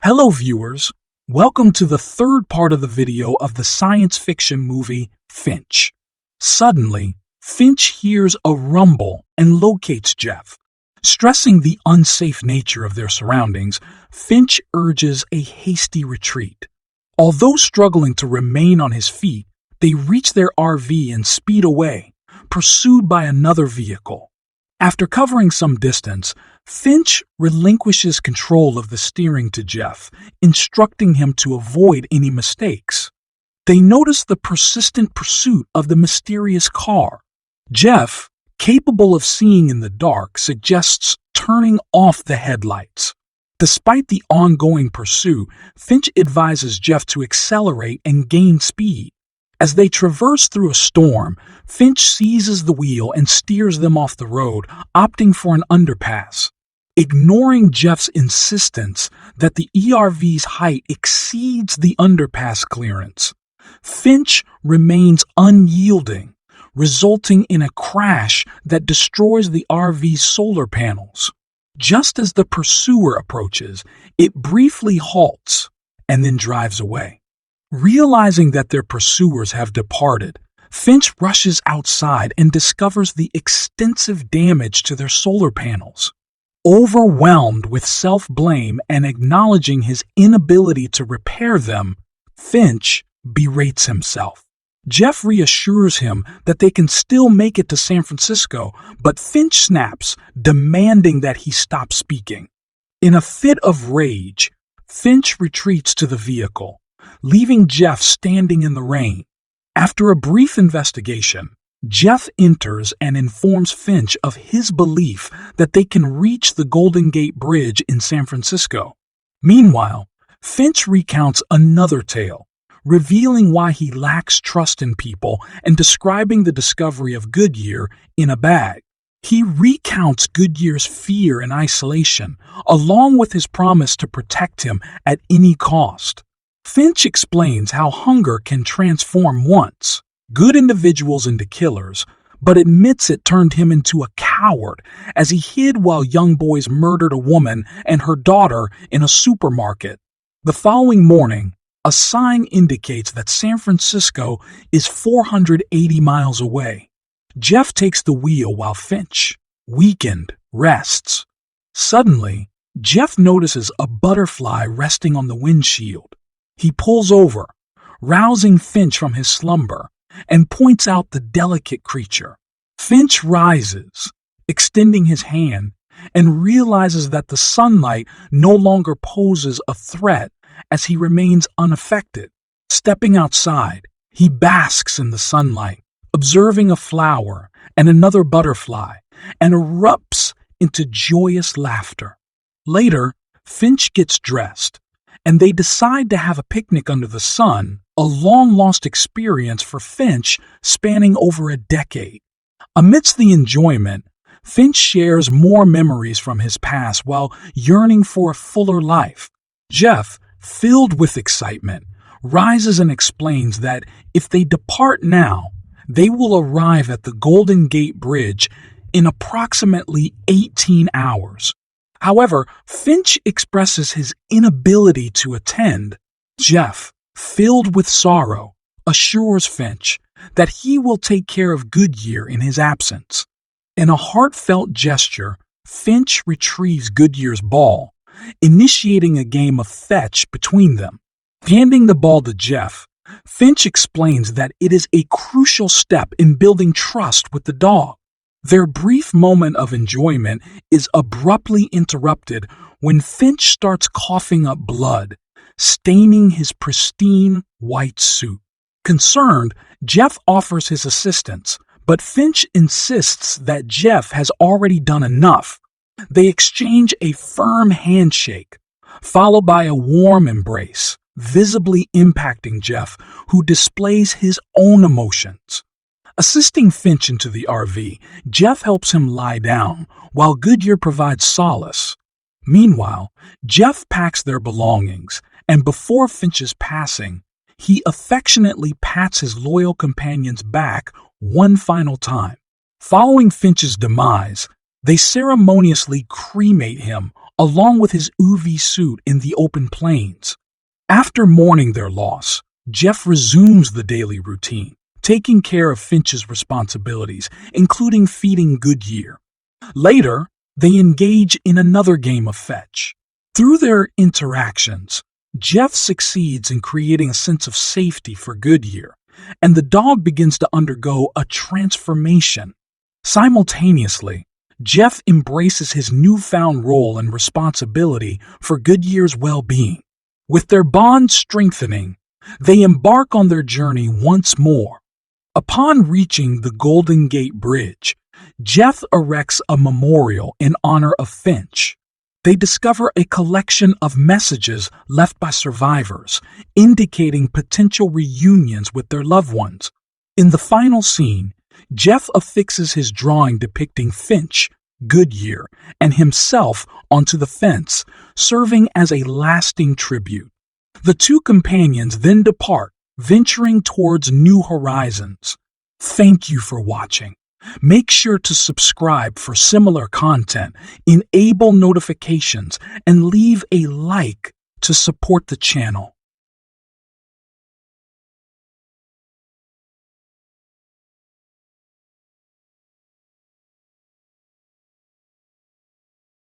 Hello viewers, welcome to the third part of the video of the science fiction movie Finch. Suddenly, Finch hears a rumble and locates Jeff. Stressing the unsafe nature of their surroundings, Finch urges a hasty retreat. Although struggling to remain on his feet, they reach their RV and speed away, pursued by another vehicle. After covering some distance, Finch relinquishes control of the steering to Jeff, instructing him to avoid any mistakes. They notice the persistent pursuit of the mysterious car. Jeff, capable of seeing in the dark, suggests turning off the headlights. Despite the ongoing pursuit, Finch advises Jeff to accelerate and gain speed. As they traverse through a storm, Finch seizes the wheel and steers them off the road, opting for an underpass. Ignoring Jeff's insistence that the ERV's height exceeds the underpass clearance, Finch remains unyielding, resulting in a crash that destroys the RV's solar panels. Just as the pursuer approaches, it briefly halts and then drives away. Realizing that their pursuers have departed, Finch rushes outside and discovers the extensive damage to their solar panels. Overwhelmed with self-blame and acknowledging his inability to repair them, Finch berates himself. Jeff reassures him that they can still make it to San Francisco, but Finch snaps, demanding that he stop speaking. In a fit of rage, Finch retreats to the vehicle, leaving Jeff standing in the rain. After a brief investigation, Jeff enters and informs Finch of his belief that they can reach the Golden Gate Bridge in San Francisco. Meanwhile, Finch recounts another tale, revealing why he lacks trust in people and describing the discovery of Goodyear in a bag. He recounts Goodyear's fear and isolation, along with his promise to protect him at any cost. Finch explains how hunger can transform once good individuals into killers, but admits it turned him into a coward as he hid while young boys murdered a woman and her daughter in a supermarket. The following morning, a sign indicates that San Francisco is 480 miles away. Jeff takes the wheel while Finch, weakened, rests. Suddenly, Jeff notices a butterfly resting on the windshield. He pulls over, rousing Finch from his slumber, and points out the delicate creature. Finch rises, extending his hand, and realizes that the sunlight no longer poses a threat as he remains unaffected. Stepping outside, he basks in the sunlight, observing a flower and another butterfly, and erupts into joyous laughter. Later, Finch gets dressed, and they decide to have a picnic under the sun, a long-lost experience for Finch spanning over a decade. Amidst the enjoyment, Finch shares more memories from his past while yearning for a fuller life. Jeff, filled with excitement, rises and explains that if they depart now, they will arrive at the Golden Gate Bridge in approximately 18 hours. However, Finch expresses his inability to attend. Jeff, filled with sorrow, assures Finch that he will take care of Goodyear in his absence. In a heartfelt gesture, Finch retrieves Goodyear's ball, initiating a game of fetch between them. Handing the ball to Jeff, Finch explains that it is a crucial step in building trust with the dog. Their brief moment of enjoyment is abruptly interrupted when Finch starts coughing up blood, staining his pristine white suit. Concerned, Jeff offers his assistance, but Finch insists that Jeff has already done enough. They exchange a firm handshake, followed by a warm embrace, visibly impacting Jeff, who displays his own emotions. Assisting Finch into the RV, Jeff helps him lie down, while Goodyear provides solace. Meanwhile, Jeff packs their belongings, and before Finch's passing, he affectionately pats his loyal companion's back one final time. Following Finch's demise, they ceremoniously cremate him along with his UV suit in the open plains. After mourning their loss, Jeff resumes the daily routine, taking care of Finch's responsibilities, including feeding Goodyear. Later, they engage in another game of fetch. Through their interactions, Jeff succeeds in creating a sense of safety for Goodyear, and the dog begins to undergo a transformation. Simultaneously, Jeff embraces his newfound role and responsibility for Goodyear's well-being. With their bond strengthening, they embark on their journey once more. Upon reaching the Golden Gate Bridge, Jeff erects a memorial in honor of Finch. They discover a collection of messages left by survivors, indicating potential reunions with their loved ones. In the final scene, Jeff affixes his drawing depicting Finch, Goodyear, and himself onto the fence, serving as a lasting tribute. The two companions then depart, venturing towards new horizons. Thank you for watching. Make sure to subscribe for similar content, enable notifications, and leave a like to support the channel.